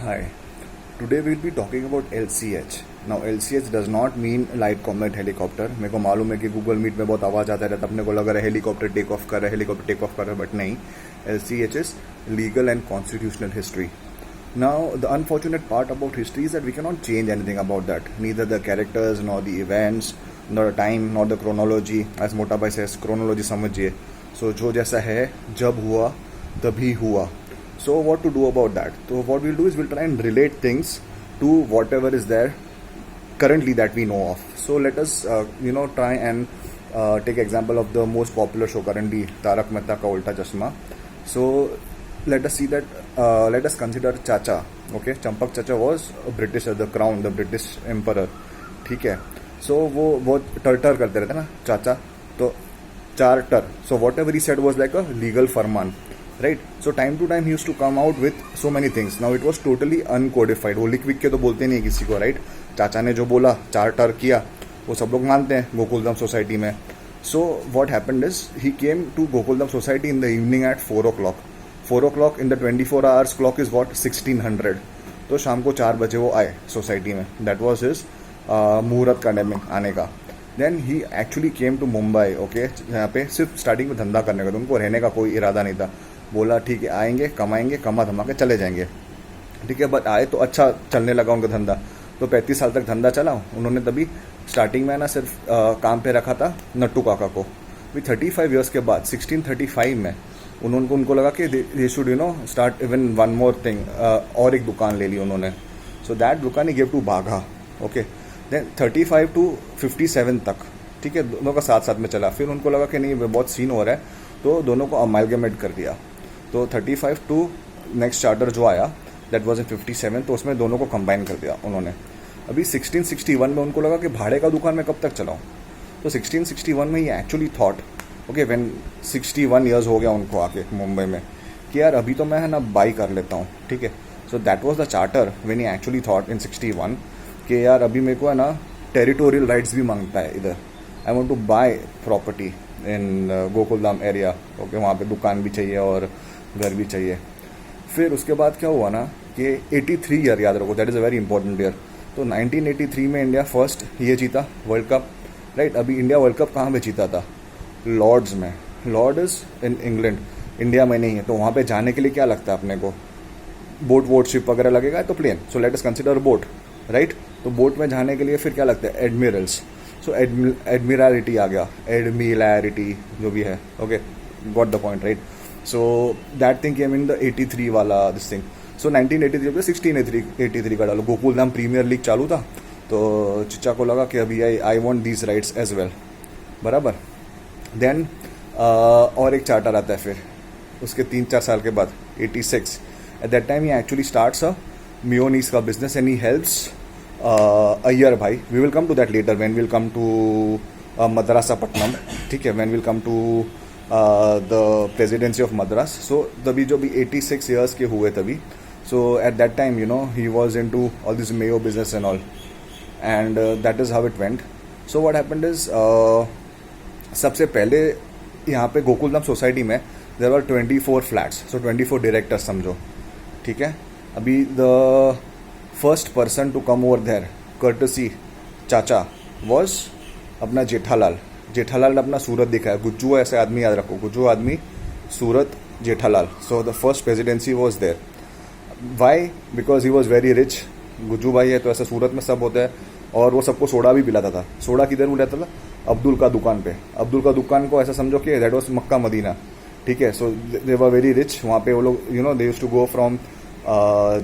Hi. Today we'll be talking about LCH. Now LCH does not mean Light Combat Helicopter. मेरे को मालूम है कि गूगल मीट में बहुत आवाज़ आता रहता है, अपने को लग रहा है हेलीकॉप्टर टेक ऑफ कर रहा है, बट नहीं. LCH is Legal and Constitutional History. Now the unfortunate part about history is that we cannot change anything about that. Neither the characters, nor the events, nor the time, nor the chronology. As मोटा भाई says, chronology समझिए. So जो जैसा है, जब हुआ, तभी हुआ. So what to do about that? So what we'll do is we'll try and relate things to whatever is there currently that we know of. So let us try and take example of the most popular show currently, Tarak Mehta Ka Ulta Chashma. So let us see that let us consider Chacha. Okay, Champak Chacha was a British, the crown, the British emperor. ठीक है. So वो टर करते रहते ना चाचा, तो charter. So whatever he said was like a legal Farman. Right, so time to time he used to come out with so many things. Now it was totally uncodified. वो लिख के तो बोलते नहीं है किसी को, right? चाचा ने जो बोला, चार्टर किया, वो सब लोग मानते हैं गोकुलधाम सोसाइटी में. So what happened is he came to Gokuldham Society in the evening at 4 o'clock. 4 o'clock in the 24 hours clock is what 1600. तो शाम को 4 बजे वो आए सोसाइटी में. That was his मुहूर्त का टाइमिंग आने का. Then he actually came to Mumbai. Okay, यहाँ पे सिर्फ स्टार्टिंग में धंधा करने का, उनको रहने का कोई इरादा नहीं था. बोला ठीक है आएंगे, कमाएंगे, कमा धमा के चले जाएंगे. ठीक है, बट आए तो अच्छा चलने लगा उनका धंधा. तो 35 साल तक धंधा चला. उन्होंने तभी स्टार्टिंग में ना सिर्फ काम पे रखा था नट्टू काका को. भी 35 ईयर्स के बाद 1635 में उनको लगा कि they should start even one more thing, और एक दुकान ले ली उन्होंने. सो दैट दुकान he give to Bagha. Okay, then 35 to 57 तक, ठीक है, दोनों का साथ साथ में चला. फिर उनको लगा कि नहीं बहुत सीन हो रहा है, तो दोनों को अमालगमेट कर दिया. तो 35 टू नेक्स्ट चार्टर जो आया दैट वाज इन 57, तो उसमें दोनों को कंबाइन कर दिया उन्होंने. अभी 1661 में उनको लगा कि भाड़े का दुकान मैं कब तक चलाऊं. तो 1661 में ही actually thought, okay, when 61 years हो गया उनको आके मुंबई में, कि यार अभी तो मैं है ना बाई कर लेता हूँ. ठीक है, so that was the charter when he actually thought in 61 कि यार अभी मेरे को है ना टेरिटोरियल राइट्स भी मांगता है इधर. I want to buy property in Gokuldham area. Okay, वहाँ पे दुकान भी चाहिए और घर भी चाहिए. फिर उसके बाद क्या हुआ ना कि 83 ईयर याद रखो, that is a very important year. तो 1983 में इंडिया फर्स्ट ये जीता वर्ल्ड कप. राइट, अभी इंडिया वर्ल्ड कप कहाँ पे जीता था? लॉर्ड्स में. Lord is in England, India में नहीं है. तो वहाँ पे जाने के लिए क्या लगता है अपने को? बोट शिप वगैरह लगेगा, तो plane. So let us consider boat. Right, तो बोट में जाने के लिए फिर क्या लगता है? एडमिरल्स. सो एडमिरलिटी आ गया, एडमिरलिटी जो भी है. Okay, got the point, right. So that thing came in the 83 वाला this thing. So 1983 पे 1683 का डालो. गोकुलधाम प्रीमियर लीग चालू था, तो चिच्चा को लगा कि अभी I want these rights as well. बराबर. देन और एक चार्टर आता है फिर उसके 3-4 साल के बाद 86. At that time he actually starts a मियोनीस का business and he helps Iyer भाई. We will come to that later when will come to Madrasapattinam. ठीक है, when will come to the presidency of Madras. So तभी जो भी 86 years के हुए तभी. So at that time he was into all this mayo business and all, and that is how it went. So what happened is सबसे पहले यहाँ पे गोकुलधाम सोसाइटी में there were 24 flats. So 24 directors समझो. ठीक है, अभी the first person to come over there courtesy चाचा was अपना जेठालाल. जेठालाल ने अपना सूरत दिखाया. गुज्जू ऐसे आदमी याद रखो, गुज्जू आदमी, Surat, Jethalal. So the first presidency was there. Why? Because he was very rich. Gujju भाई है तो ऐसा सूरत में सब होता है. और वो सबको सोडा भी पिलाता था. सोडा किधर मिलाता था? अब्दुल का दुकान पे. अब्दुल का दुकान को ऐसा समझो कि दैट वॉज मक्का मदीना. ठीक है, सो दे वर वेरी रिच. वहाँ पे वो लोग they used to go from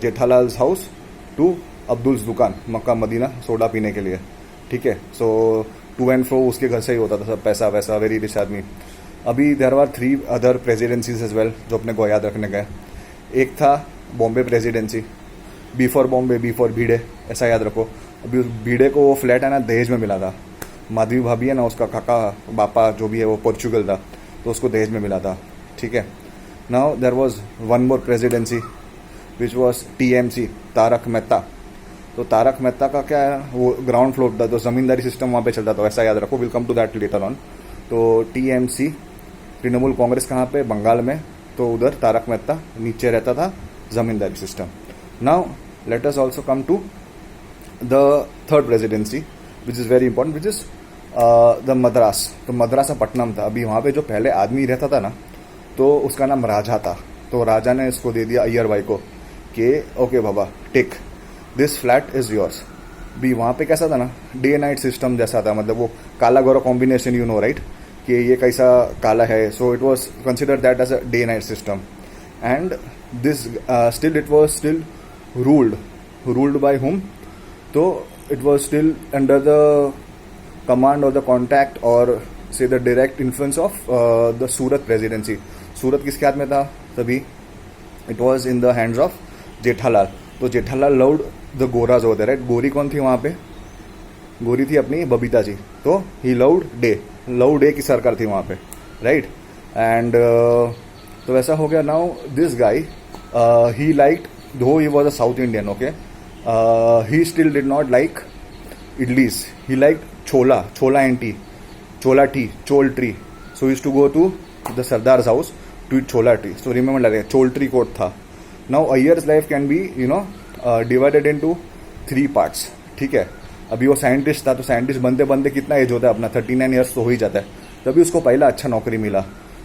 Jethalal's house to Abdul's दुकान मक्का मदीना सोडा पीने के लिए. ठीक है, सो टू एंड फ्रो उसके घर से ही होता था सब, पैसा वैसा, वेरी रिच आदमी. अभी there are 3 other presidencies as well जो अपने को याद रखने का है. एक था Bombay presidency, B for Bombay, B for Bhide, ऐसा याद रखो. अभी उस भीड़े को वो फ्लैट है ना दहेज में मिला था. माधवी भाभी है ना, उसका काका बापा जो भी है वो पोर्चुगल था, तो उसको दहेज में मिला था. ठीक है, now there was one more presidency which was TMC, Tarak Mehta. तो तारक मेहता का क्या है, वो ग्राउंड फ्लोर था, तो जमींदारी सिस्टम वहाँ पे चलता था, वैसा याद रखो. Will come to that later on. तो TMC, तृणमूल कांग्रेस कहाँ पे? बंगाल में. तो उधर तारक मेहता नीचे रहता था, zamindari system. Now let us also come to the third presidency, which is very important, which is the Madras. तो मद्रासपट्टनम था. अभी वहाँ पे जो पहले आदमी रहता था ना, तो उसका नाम राजा था. तो राजा ने इसको दे दिया अय्यर भाई को कि ओके बाबा take this flat is yours. भी वहाँ पे कैसा था ना, डे नाइट सिस्टम जैसा था. मतलब वो काला गोरा कॉम्बिनेशन, यू नो राइट, कि ये कैसा काला है. So it was consider that as a day night system. And this still it was still ruled by whom. तो it was still under the command और द कॉन्टैक्ट और say the direct influence of the Surat presidency. Surat किसके हाथ में था तभी? It was in the hands of Jethalal. तो Jethalal loved the Goraj होते राइट. गोरी कौन थी वहाँ पे? गोरी थी अपनी बबीता जी. तो ही लव डे की सरकार थी वहाँ पे राइट. एंड तो वैसा हो गया. Now this guy he like, though he was a south Indian, okay, he still did not like idlis. He liked chola and tea, chol tree. So he used to go to the Sardar's house to eat chola tea. So remember that chol tree quote tha. Now Ayyar's life can be divided into 3 parts. ठीक है. अभी वो scientist था, तो scientist बनते बनते कितना as होता है अपना, 39 ईयर्स तो हो ही जाता है. तभी उसको पहला अच्छा नौकरी मिला.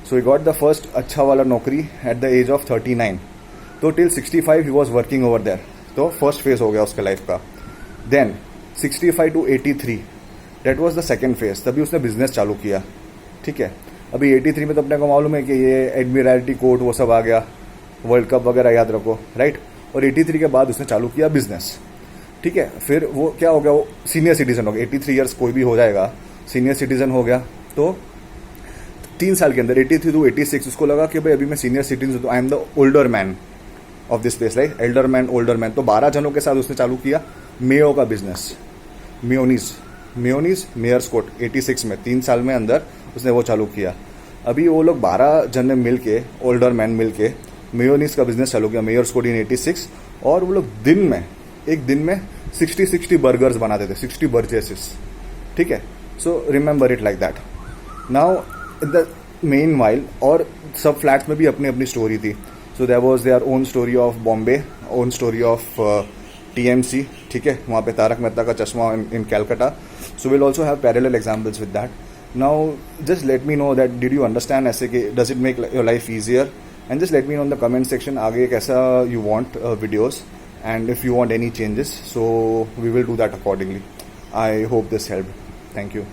So he got the first अच्छा वाला नौकरी एट द एज ऑफ 39. तो till 65 he was working over there. तो फर्स्ट फेज हो गया उसके लाइफ का. Then 65 to 83 that was the second phase. तभी उसने बिजनेस चालू किया. ठीक है. अभी 83 में तो अपने को मालूम है कि ये एडमिरल्टी कोर्ट वो सब आ गया, वर्ल्ड कप वगैरह याद रखो राइट. और 83 के बाद उसने चालू किया बिजनेस. ठीक है. फिर वो क्या हो गया, वो सीनियर सिटीजन हो गया. 83 ईयर्स कोई भी हो जाएगा, सीनियर सिटीजन हो गया. तो 3 साल के अंदर 83 to 86 उसको लगा कि भाई अभी मैं सीनियर सिटीजन हूँ, I am the older man of this place right. Elder man. तो 12 जनों के साथ उसने चालू किया मेयो का बिजनेस. मेयोनीज मेयर्स कोट 86 में 3 साल में अंदर उसने वो चालू किया. अभी वो लोग 12 जन मिल के, ओल्डर मैन मिल के मेयोनीज का बिजनेस चालू किया, मेयर्स कोट इन 86. और वो लोग एक दिन में 60 बर्गर्स बनाते थे, 60 बर्जेसेस. ठीक है. So remember it like that. Now in the meanwhile, और सब फ्लैट्स में भी अपनी अपनी स्टोरी थी. So there was their own story of Bombay, own story of TMC. ठीक है. वहाँ पे Taarak Mehta ka Chashmah in Calcutta. So will also have parallel examples with that. Now just let me know that did you understand ऐसे कि does it make your life easier. And just let me no in the comment section आगे कैसा you want videos, and if you want any changes, so we will do that accordingly. I hope this helped. Thank you.